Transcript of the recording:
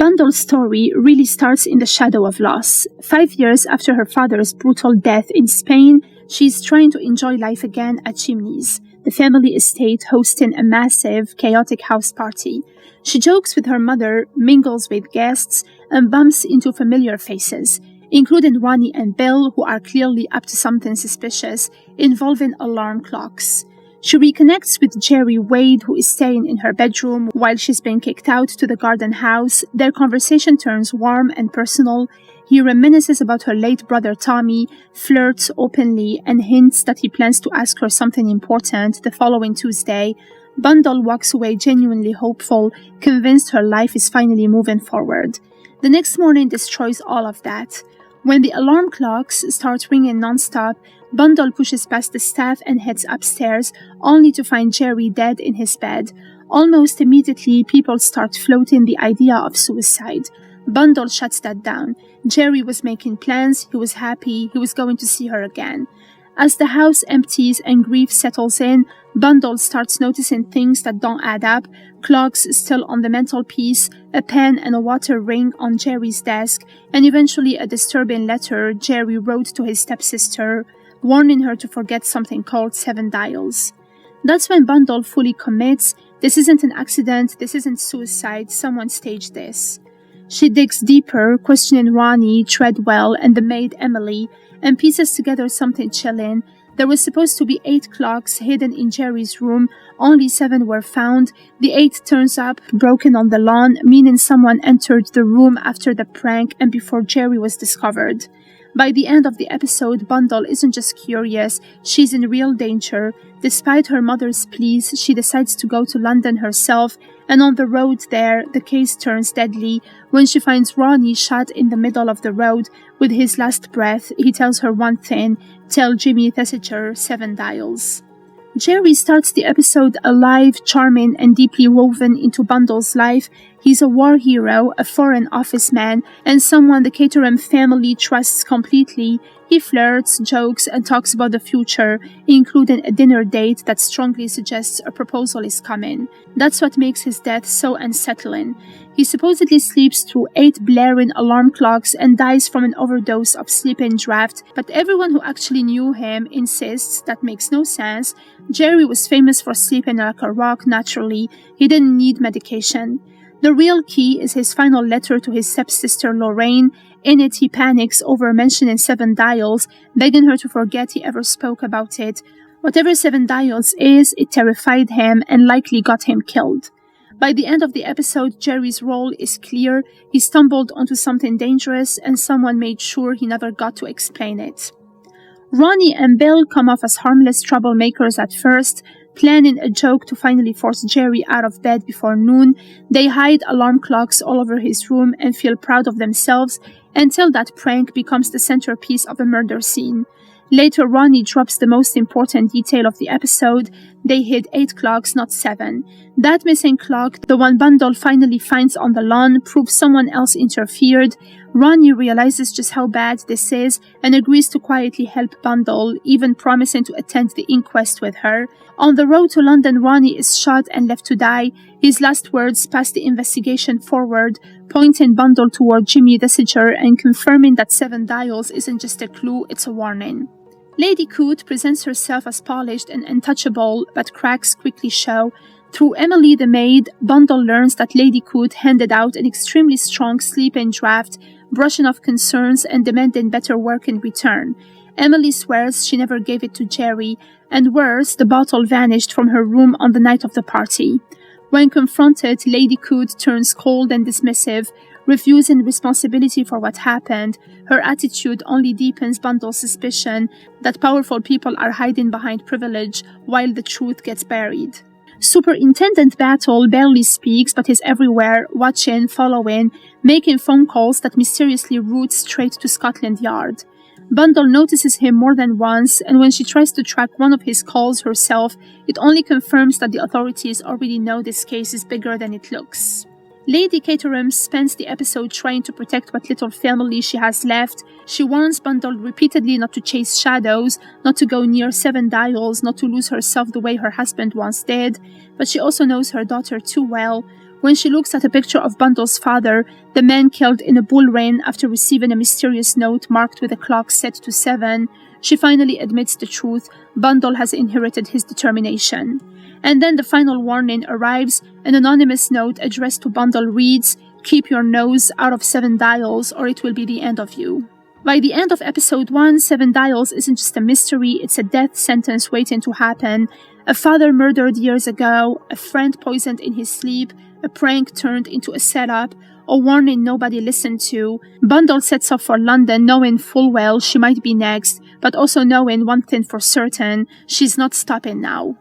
Bundle's story really starts in the shadow of loss. 5 years after her father's brutal death in Spain, she's trying to enjoy life again at Chimneys, the family estate hosting a massive, chaotic house party. She jokes with her mother, mingles with guests, and bumps into familiar faces, including Ronnie and Bill, who are clearly up to something suspicious involving alarm clocks. She reconnects with Jerry Wade, who is staying in her bedroom while she's been kicked out to the garden house. Their conversation turns warm and personal. He reminisces about her late brother Tommy, flirts openly, and hints that he plans to ask her something important the following Tuesday. Bundle walks away genuinely hopeful, convinced her life is finally moving forward. The next morning destroys all of that. When the alarm clocks start ringing non-stop, Bundle pushes past the staff and heads upstairs, only to find Jerry dead in his bed. Almost immediately, people start floating the idea of suicide. Bundle shuts that down. Jerry was making plans, he was happy, he was going to see her again. As the house empties and grief settles in, Bundle starts noticing things that don't add up: clocks still on the mantelpiece, a pen and a water ring on Jerry's desk, and eventually a disturbing letter Jerry wrote to his stepsister, warning her to forget something called 7 dials. That's when Bundle fully commits. This isn't an accident, this isn't suicide, someone staged this. She digs deeper, questioning Ronnie, Treadwell, and the maid Emily, and pieces together something chilling. There was supposed to be 8 clocks hidden in Jerry's room, only 7 were found. The 8th turns up, broken on the lawn, meaning someone entered the room after the prank and before Jerry was discovered. By the end of the episode, Bundle isn't just curious, she's in real danger. Despite her mother's pleas, she decides to go to London herself, and on the road there, the case turns deadly. When she finds Ronnie shot in the middle of the road, with his last breath, he tells her one thing: tell Jimmy Thesiger 7 dials. Jerry starts the episode alive, charming, and deeply woven into Bundle's life. He's a war hero, a foreign office man, and someone the Caterham family trusts completely. He flirts, jokes, and talks about the future, including a dinner date that strongly suggests a proposal is coming. That's what makes his death so unsettling. He supposedly sleeps through 8 blaring alarm clocks and dies from an overdose of sleeping draft, but everyone who actually knew him insists that makes no sense. Jerry was famous for sleeping like a rock naturally. He didn't need medication. The real key is his final letter to his stepsister Lorraine. In it, he panics over mentioning 7 dials, begging her to forget he ever spoke about it. Whatever 7 dials is, it terrified him and likely got him killed. By the end of the episode, Jerry's role is clear. He stumbled onto something dangerous, and someone made sure he never got to explain it. Ronnie and Bill come off as harmless troublemakers at first, planning a joke to finally force Jerry out of bed before noon. They hide alarm clocks all over his room and feel proud of themselves until that prank becomes the centerpiece of a murder scene. Later, Ronnie drops the most important detail of the episode: they hid 8 clocks, not 7. That missing clock, the one Bundle finally finds on the lawn, proves someone else interfered. Ronnie realizes just how bad this is and agrees to quietly help Bundle, even promising to attend the inquest with her. On the road to London, Ronnie is shot and left to die. His last words pass the investigation forward, pointing Bundle toward Jimmy Thesiger and confirming that 7 dials isn't just a clue, it's a warning. Lady Coote presents herself as polished and untouchable, but cracks quickly show. Through Emily the maid, Bundle learns that Lady Coote handed out an extremely strong sleep-in draft, brushing off concerns and demanding better work in return. Emily swears she never gave it to Jerry, and worse, the bottle vanished from her room on the night of the party. When confronted, Lady Coote turns cold and dismissive, refusing responsibility for what happened. Her attitude only deepens Bundle's suspicion that powerful people are hiding behind privilege while the truth gets buried. Superintendent Battle barely speaks but is everywhere, watching, following, making phone calls that mysteriously route straight to Scotland Yard. Bundle notices him more than once, and when she tries to track one of his calls herself, it only confirms that the authorities already know this case is bigger than it looks. Lady Caterham spends the episode trying to protect what little family she has left. She warns Bundle repeatedly not to chase shadows, not to go near 7 dials, not to lose herself the way her husband once did, but she also knows her daughter too well. When she looks at a picture of Bundle's father, the man killed in a bull ring after receiving a mysterious note marked with a clock set to 7, she finally admits the truth. Bundle has inherited his determination. And then the final warning arrives. An anonymous note addressed to Bundle reads, "Keep your nose out of 7 Dials or it will be the end of you." By the end of episode 1, 7 Dials isn't just a mystery, it's a death sentence waiting to happen. A father murdered years ago, a friend poisoned in his sleep, a prank turned into a setup, a warning nobody listened to. Bundle sets off for London knowing full well she might be next, but also knowing one thing for certain, she's not stopping now.